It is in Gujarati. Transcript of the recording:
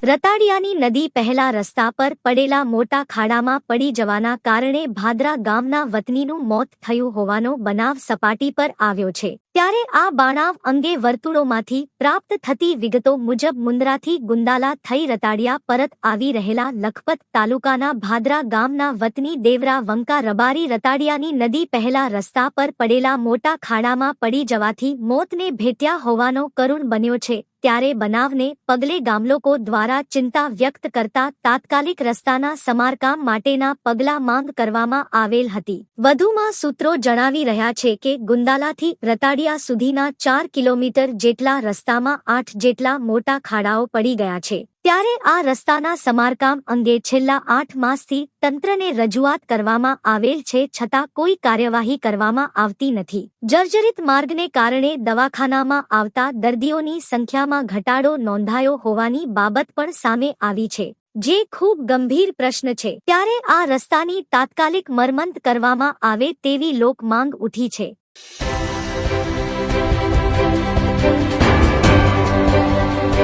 રતાડિયાની નદી પહેલા રસ્તા પર પડેલા મોટા ખાડામાં પડી જવાના કારણે ભાદરા ગામના વતનીનું મોત થયું હોવાનો બનાવ સપાટી પર આવ્યો છે। ત્યારે આ બનાવ અંગે વર્તુળોમાંથી પ્રાપ્ત થતી વિગતો મુજબ મુન્દ્રાથી ગુંદાલા થઈ રતાડિયા પરત આવી રહેલા લખપત તાલુકાના ભાદરા ગામના વતની દેવરા વંકા રબારી રતાડિયાની નદી પહેલા રસ્તા પર પડેલા મોટા ખાડામાં પડી જવાથી મોતને ભેટ્યા હોવાનો કરુણ બન્યો છે। ત્યારે બનાવને પગલે ગામલોકો દ્વારા ચિંતા વ્યક્ત કરતા તાત્કાલિક રસ્તાના સમારકામ માટેના પગલાં માંગ કરવામાં આવેલ હતી। વધુમાં સૂત્રો જણાવી રહ્યા છે કે ગુંદાલાથી રતાડિયા સુધીના 4 કિલોમીટર જેટલા રસ્તામાં 8 જેટલા મોટા ખાડાઓ પડી ગયા છે। ત્યારે આ રસ્તાના સમારકામ અંગે છેલ્લા 8 માસથી તંત્રને રજૂઆત કરવામાં આવેલ છે, છતાં કોઈ કાર્યવાહી કરવામાં આવતી નથી। જર્જરિત માર્ગને કારણે દવાખાનામાં આવતા દર્દીઓની સંખ્યામાં ઘટાડો નોંધાયો હોવાની બાબત પણ સામે આવી છે, જે ખૂબ ગંભીર પ્રશ્ન છે। ત્યારે આ રસ્તાની તાત્કાલિક મરમંત કરવામાં આવે તેવી લોક માંગ ઉઠી છે।